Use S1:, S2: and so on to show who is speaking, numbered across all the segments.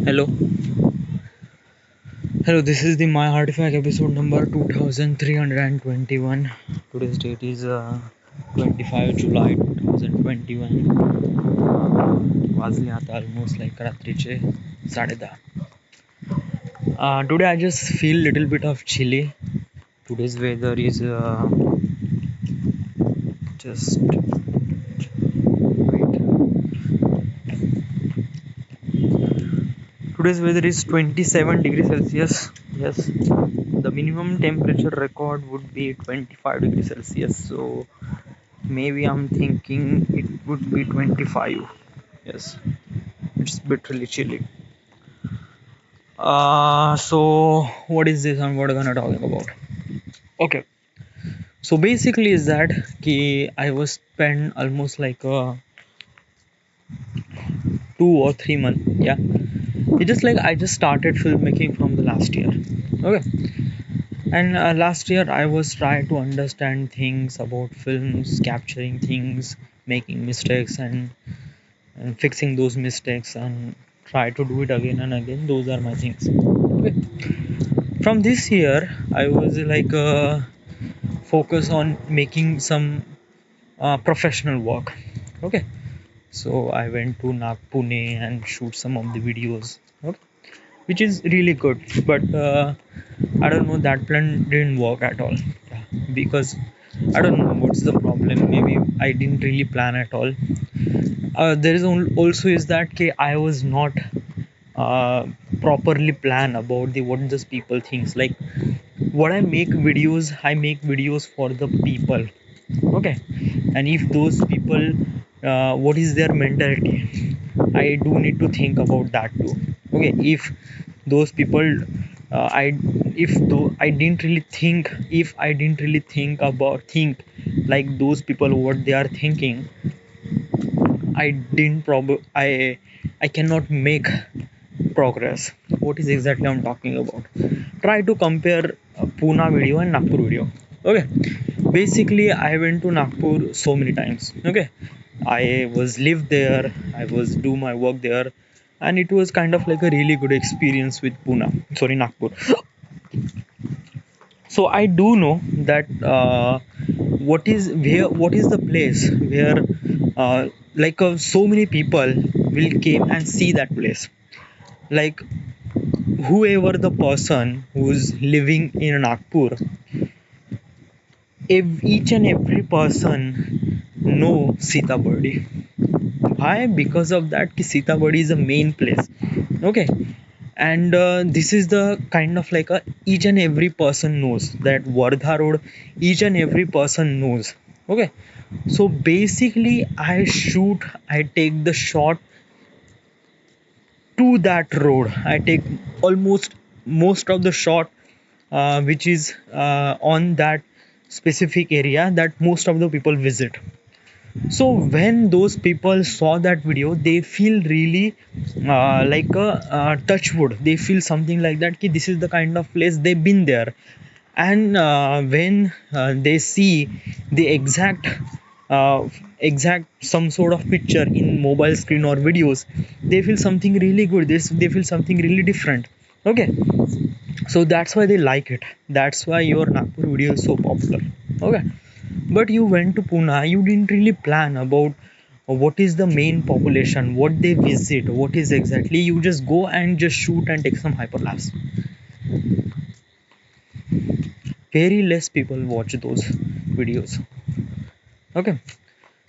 S1: Hello, hello. This is the My Artifact episode number 2321. Today's date is 25 July 2021. वाजले आता almost like रात्रीचे 10:30. Today I just feel little bit of chilly. Today's weather is just wait. Today's weather is 27 degrees Celsius. Yes, the minimum temperature record would be 25 degrees Celsius. So maybe I'm thinking it would be 25. Yes, it's literally chilly. So what is this and what are we gonna talking about? Okay, so basically is that I was spent almost like 2 or 3 months. Yeah, it's just like I just started filmmaking from the last year. Okay, and last year I was trying to understand things about films, capturing things, making mistakes, and fixing those mistakes and try to do it again and again. Those are my things. Okay. From this year I was like focus on making some professional work. Okay, so I went to Pune and shoot some of the videos. Okay, which is really good, but I don't know, that plan didn't work at all. Yeah, because I don't know what's the problem. Maybe I didn't really plan at all. There is also is that I was not uh, properly plan about the what does people thinks. Like what I make videos for the people. Okay, and if those people what is their mentality, I do need to think about that too. Okay, if those people I if though I didn't really think like those people what they are thinking, I didn't I cannot make progress. What is exactly I'm talking about? Try to compare Pune video and Nagpur video. Okay, basically I went to Nagpur so many times. Okay, I was lived there, I was do my work there, and it was kind of like a really good experience with Nagpur. So I do know that what is the place where so many people will came and see that place. Like whoever the person who's living in Nagpur, each and every person know Sitabardi. Why? Because of that Sitabardi is a main place. Okay, and this is the kind of like a each and every person knows that Wardha road, each and every person knows. Okay, so basically I take the shot to that road. I take almost most of the shot which is on that specific area that most of the people visit. So when those people saw that video, they feel really like a touch wood. They feel something like that ki this is the kind of place they've been there. And when they see the uh, exact some sort of picture in mobile screen or videos, they feel something really good. They feel something really different. Okay, so that's why they like it. That's why your Nagpur video is so popular. Okay, but you went to Pune, you didn't really plan about what is the main population, what they visit, what is exactly. You just go and just shoot and take some hyperlapse. Very less people watch those videos. Okay,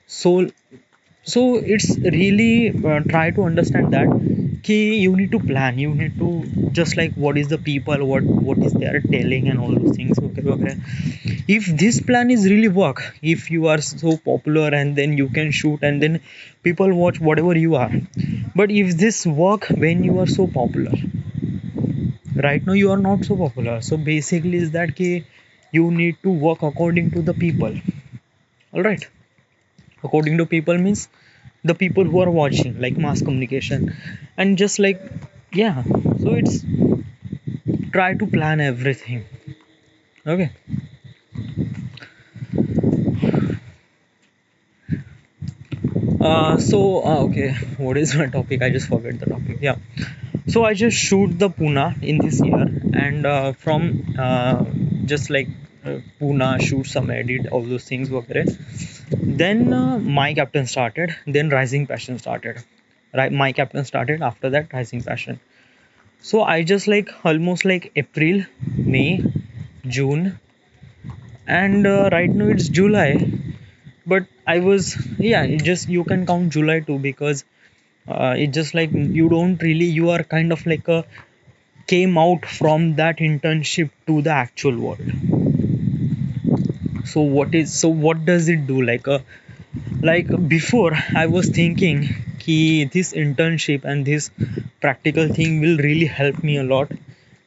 S1: so it's really try to understand that you need to plan, you need to just like what is the people, what is they are telling and all those things. Okay, okay, if this plan is really work, if you are so popular and then you can shoot and then people watch whatever you are. But if this work when you are so popular, right now you are not so popular, so basically is that you need to work according to the people. All right, according to people means the people who are watching, like mass communication. And just like, yeah, so it's try to plan everything. Okay, okay, what is my topic? I just forget the topic. Yeah, So I just shoot the Pune in this year, and from just like Pune, shoot some edit, all those things were correct. Then my captain started, then rising passion started. Right, my captain started, after that rising passion. So I just like almost like April, May, June, and right now it's July. But I was, yeah, it just, you can count July too, because it just like you don't really, you are kind of like a came out from that internship to the actual world. So what does it do, like before I was thinking ki this internship and this practical thing will really help me a lot.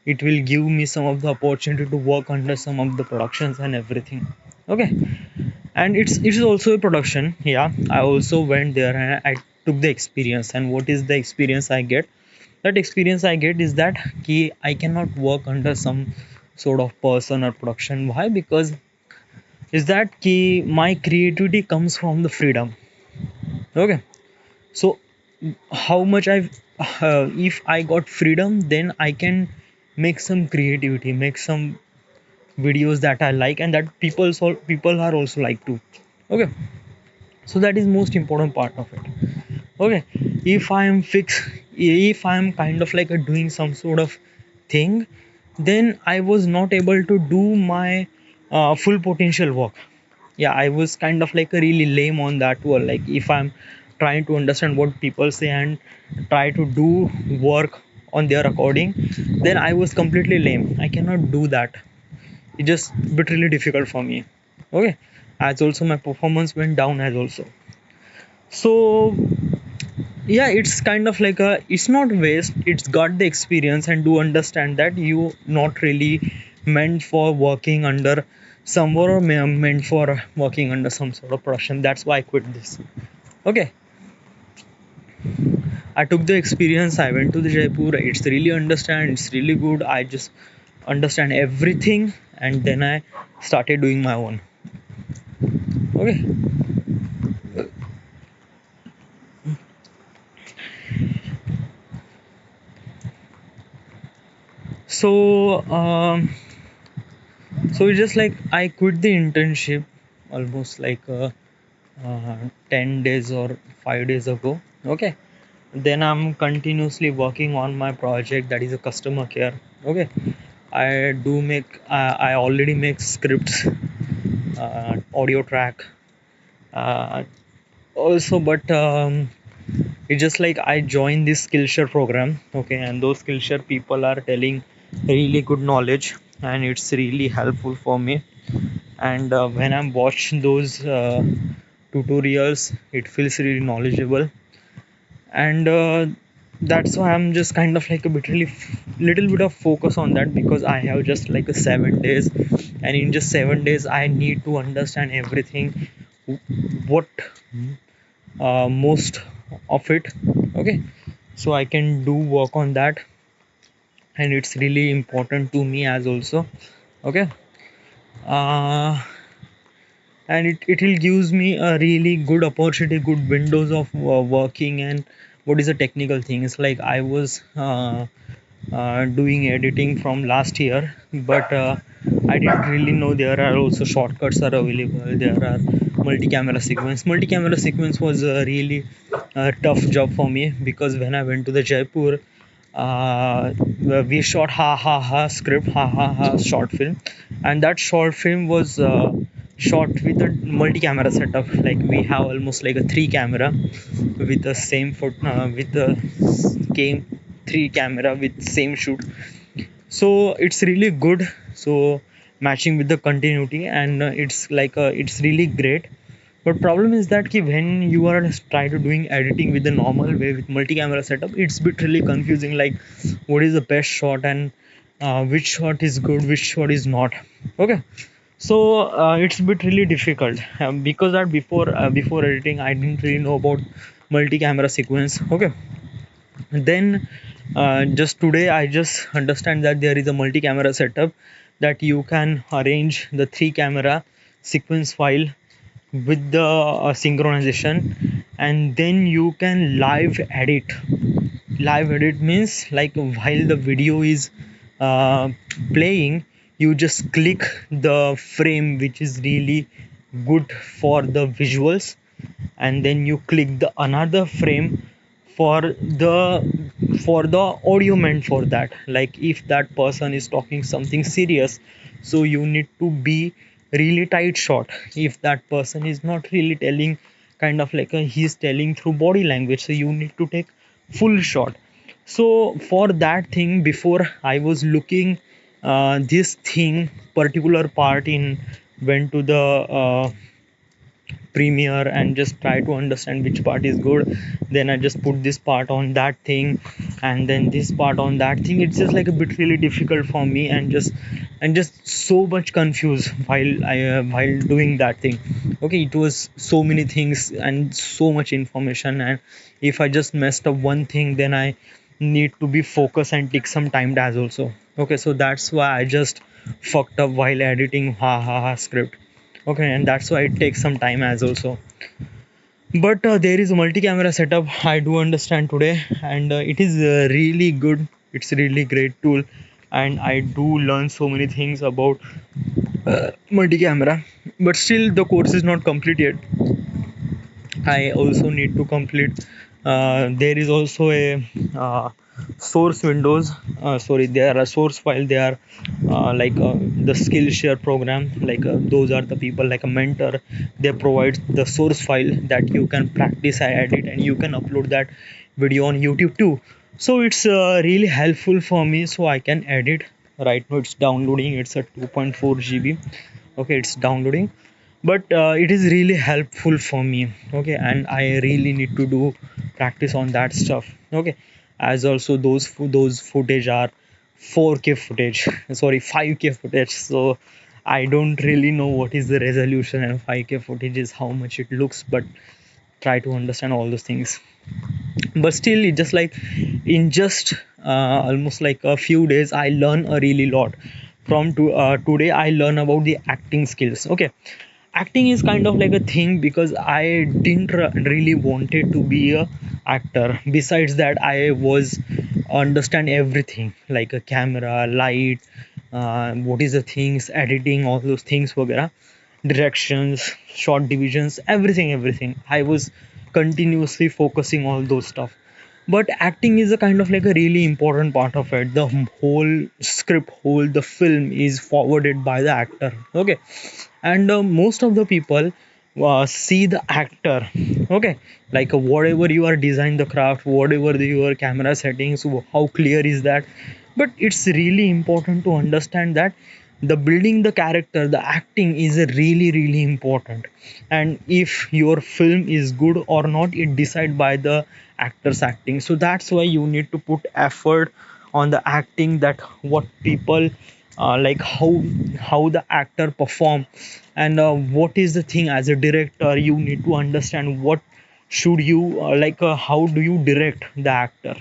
S1: It will give me some of the opportunity to work under some of the productions and everything. Okay, and it is also a production. Yeah, I also went there and I took the experience. And what is the experience I get? That experience I get is that ki I cannot work under some sort of person or production. Why? Because is that ki my creativity comes from the freedom. Okay, so how much I've if I got freedom, then I can make some creativity, make some videos that I like and that people are also like too. Okay, so that is most important part of it. Okay, if I am fixed, if I am kind of like a doing some sort of thing, then I was not able to do my full potential work. Yeah, I was kind of like a really lame on that world. Like if I'm trying to understand what people say and try to do work on their according, then I was completely lame. I cannot do that. It just bit really difficult for me. Okay, as also my performance went down as also. So yeah, it's kind of like a, it's not waste, it's got the experience and do understand that you not really meant for working under somewhere or meant for working under some sort of production. That's why I quit this. Okay, I took the experience, I went to the Jaipur, it's really understand, it's really good, I just understand everything, and then I started doing my own. Okay, so so it's just like I quit the internship almost like 10 days or 5 days ago. Okay, then I'm continuously working on my project, that is a customer care. Okay, I do make I already make scripts, audio track, uh, also. But it's just like I joined this Skillshare program. Okay, and those Skillshare people are telling really good knowledge, and it's really helpful for me. And when I'm watching those tutorials, it feels really knowledgeable. And that's why I'm just kind of like a bit really little bit of focus on that, because I have just like a 7 days, and in just 7 days I need to understand everything, what most of it. Okay, so I can do work on that, and it's really important to me as also. Okay, uh, and it will gives me a really good opportunity, good windows of working. And what is the technical thing, it's like I was doing editing from last year, but I didn't really know there are also shortcuts are available. There are multi-camera sequence was a really tough job for me, because when I went to the Jaipur, we shot ha ha ha script, ha ha ha short film, and that short film was shot with a multi-camera setup. Like we have almost like a three camera with the same foot with the same three camera with same shoot. So it's really good, so matching with the continuity, and it's like it's really great. But problem is that ki when you are try to doing editing with the normal way with multi-camera setup, it's bit really confusing, like what is the best shot, and which shot is good, which shot is not. Okay, so it's bit really difficult, because that before editing I didn't really know about multi-camera sequence. Okay, then just today I just understand that there is a multi-camera setup, that you can arrange the three camera sequence file with the synchronization, and then you can live edit live edit means like while the video is uh, playing, you just click the frame which is really good for the visuals, and then you click the another frame for the audio meant for that. Like if that person is talking something serious, so you need to be really tight shot. If that person is not really telling, kind of like he's telling through body language, so you need to take full shot. So for that thing, before I was looking this thing particular part in, went to the Premiere and just try to understand which part is good. Then I just put this part on that thing, and then this part on that thing. It's just like a bit really difficult for me, and just so much confused while doing that thing. Okay, it was so many things and so much information, and if I just messed up one thing, then I need to be focused and take some time as also. Okay, so that's why I just fucked up while editing ha ha ha script. Okay, and that's why it takes some time as also. But there is a multi-camera setup, I do understand today, and it is really good. It's really great tool, and I do learn so many things about multi-camera. But still the course is not complete yet. I also need to complete. There is also a source windows. Sorry, there are a source file. They are the Skillshare program. Like those are the people like a mentor. They provide the source file that you can practice and edit, and you can upload that video on YouTube too. So it's really helpful for me. So I can edit. Right now it's downloading. It's a 2.4 GB. Okay, it's downloading, but it is really helpful for me. Okay, and I really need to do practice on that stuff. Okay, as also those footage are 4K footage, sorry, 5K footage. So I don't really know what is the resolution, and 5K footage is how much it looks, but try to understand all those things. But still, it just like in just almost like a few days, I learn a really lot. Today I learn about the acting skills. Okay, acting is kind of like a thing, because I didn't really wanted to be a actor. Besides that, I was understand everything like a camera, light, what is the things, editing, all those things, वगैरह, directions, short divisions, everything. I was continuously focusing all those stuff. But acting is a kind of like a really important part of it. The whole script, whole the film is forwarded by the actor. Okay, and most of the people see the actor. Okay, like whatever you are design the craft, whatever your camera settings, how clear is that. But it's really important to understand that the building the character, the acting is a really important. And if your film is good or not, it decide by the actors acting. So that's why you need to put effort on the acting, that what people like how the actor perform, and what is the thing. As a director, you need to understand what should you how do you direct the actor,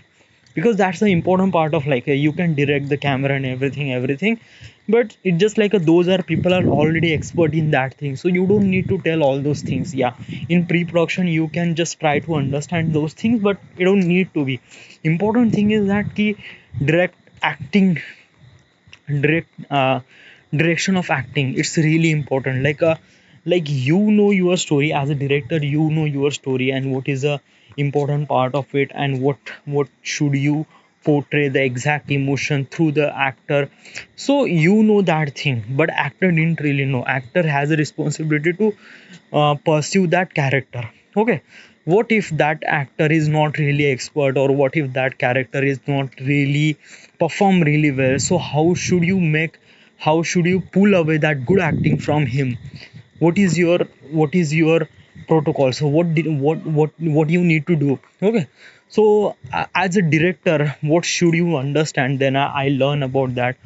S1: because that's the important part of you can direct the camera and everything. But it just those are people are already expert in that thing, so you don't need to tell all those things. Yeah, in pre-production you can just try to understand those things, but you don't need to be. Important thing is that key direct acting, direct direction of acting, it's really important. You know your story as a director, you know your story and what is the important part of it, and what should you portray the exact emotion through the actor. So you know that thing, but actor didn't really know. Actor has a responsibility to pursue that character. Okay, what if that actor is not really expert, or what if that character is not really perform really well? So how should you pull away that good acting from him? What is your protocol? So what you need to do? Okay, so as a director, what should you understand? Then I learn about that.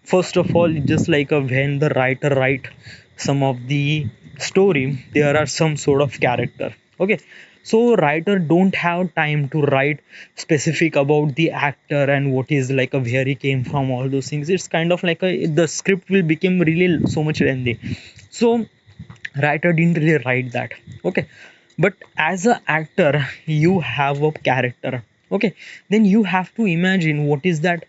S1: First of all, just when the writer write some of the story, there are some sort of character. Okay, so writer don't have time to write specific about the actor and what is where he came from, all those things. It's kind of the script will become really so much lengthy. So writer didn't really write that. Okay, but as a actor you have a character. Okay, then you have to imagine what is that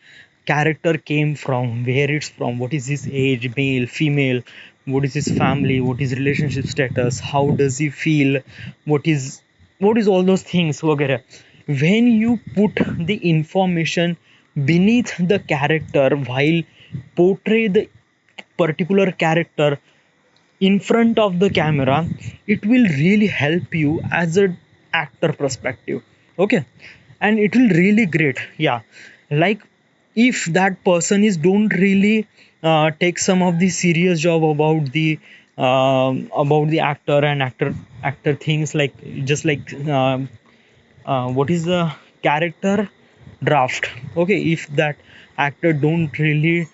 S1: character came from, where it's from, what is his age, male, female, what is his family, what is relationship status, how does he feel, what is all those things वगैरह. When you put the information beneath the character while portray the particular character in front of the camera, it will really help you as a actor perspective. Okay, and it will really great. Yeah, like if that person is don't really take some of the serious job about the actor and actor things, like just like what is the character draft. Okay, if that actor don't really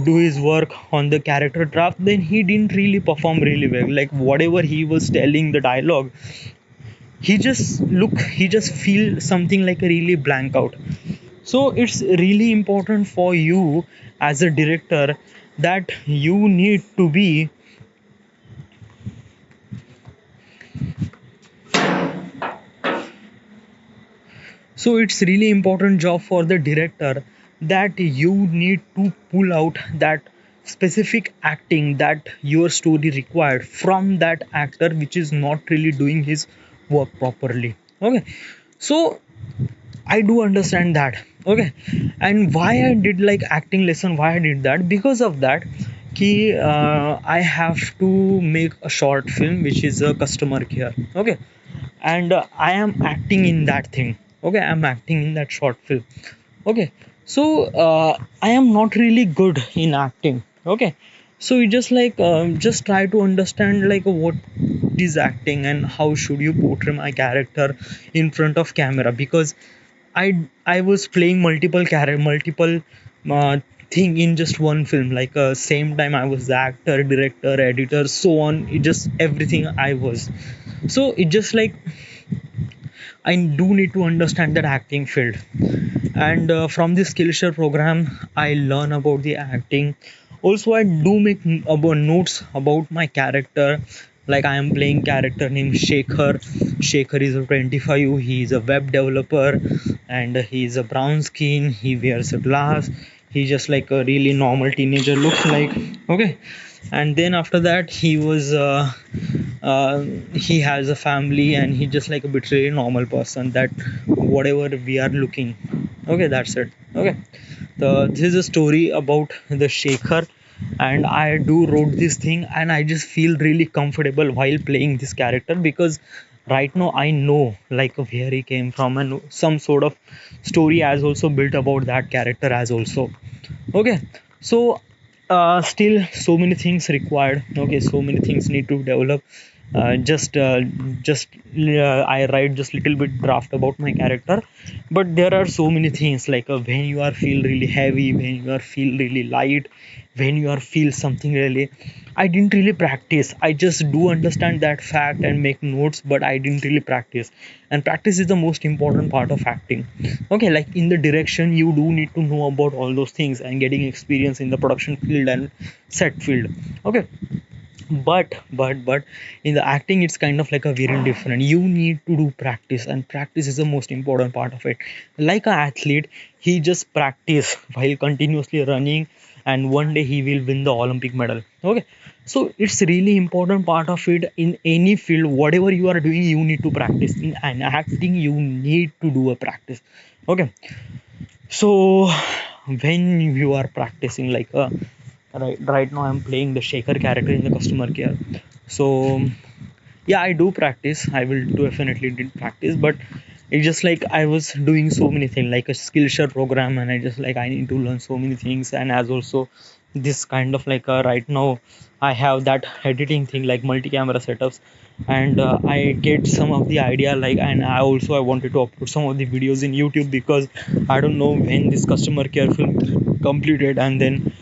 S1: do his work on the character draft, then he didn't really perform really well. Like whatever he was telling the dialogue, he just feel something like a really blank out. So it's really important for you as a director that you need to be. So it's really important job for the director that you need to pull out that specific acting that your story required from that actor which is not really doing his work properly. Okay, so I do understand that. Okay, and why I did like acting lesson, why I did that, because of that कि I have to make a short film which is a customer care. Okay, and I am acting in that thing. Okay, I'm acting in that short film. Okay, so I am not really good in acting. Okay, so you just like just try to understand like what is acting and how should you portray my character in front of camera, because I was playing multiple uh, thing in just one film. Like same time I was the actor, director, editor, so on. It just everything I was. So it just like I do need to understand that acting field. And from the Skillshare program, I learn about the acting. Also, I do make about notes about my character. Like I am playing character named Shekhar. Shekhar is a 25. He is a web developer, and he is a brown skin. He wears a glass. He's just like a really normal teenager looks like. Okay, and then after that he has a family, and he just like a bit really normal person that whatever we are looking. Okay, that's it. Okay, this is a story about the Shaker, and I do wrote this thing, and I just feel really comfortable while playing this character, because right now I know like where he came from, and some sort of story as also built about that character as also. Okay, so still so many things required. Okay, so many things need to develop. Just I write just little bit draft about my character, but there are so many things like when you are feel really heavy, when you are feel really light, when you are feel something really. I didn't really practice. I just do understand that fact and make notes, but I didn't really practice. And practice is the most important part of acting. Okay, like in the direction, you do need to know about all those things and getting experience in the production field and set field. Okay, but in the acting it's kind of like a very different. You need to do practice, and practice is the most important part of it. Like an athlete, he just practice while continuously running, and one day he will win the Olympic medal. Okay, so it's really important part of it. In any field, whatever you are doing, you need to practice. In an acting, you need to do a practice. Okay, so when you are practicing like right now I'm playing the Shaker character in the customer care. So yeah, I do practice. I will definitely did practice, but it's just like I was doing so many things like a Skillshare program, and I just like I need to learn so many things. And as also this kind of like right now I have that editing thing like multi-camera setups, and I get some of the idea like, and I wanted to upload some of the videos in YouTube, because I don't know when this customer care film completed. And then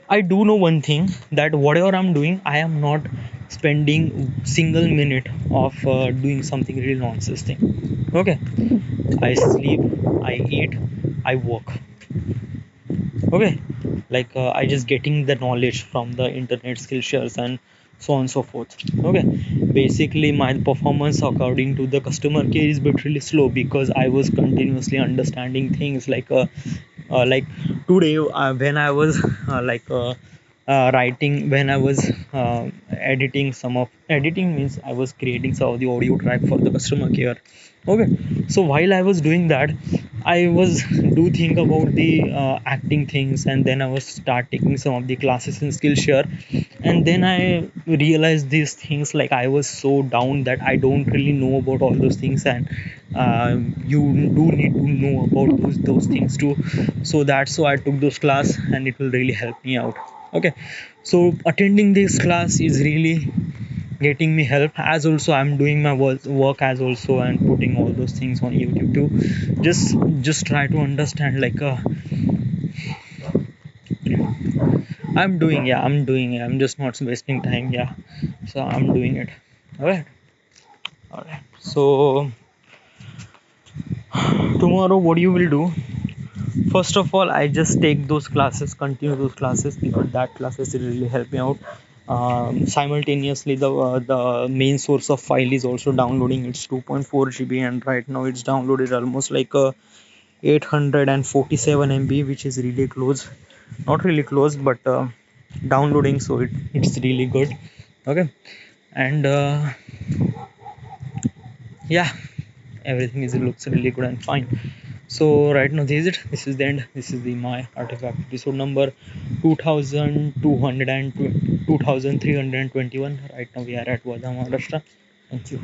S1: I do know one thing, that whatever I'm doing, I am not spending single minute of doing something really nonsense thing. Okay, I sleep, I eat, I work. Okay, like I just getting the knowledge from the internet, Skillshares, and so on and so forth. Okay, basically my performance according to the customer care is bit really slow, because I was continuously understanding things like today, when I was writing, when I was editing some of editing means I was creating some of the audio track for the customer care. Okay, so while I was doing that, I was do think about the acting things, and then I was start taking some of the classes in Skillshare, and then I realized these things, like I was so down that I don't really know about all those things, and you do need to know about those things too. So that's why I took those class, and it will really help me out. Okay, so attending this class is really getting me help, as also I'm doing my work as also, and putting all those things on YouTube too. Just try to understand, like I'm doing it, I'm just not wasting time. Yeah, so I'm doing it. All right, all right. So tomorrow what you will do, first of all, I just take those classes, continue those classes, because that classes will really help me out. Simultaneously, the main source of file is also downloading. It's 2.4 GB, and right now it's downloaded almost like 847 MB, which is really close. Not really close, but downloading, so it's really good. Okay, and yeah, everything is looks really good and fine. So right now this is it, this is the end, this is the my artifact episode number 2220 2321. Right now we are at Wardha, Maharashtra. Thank you.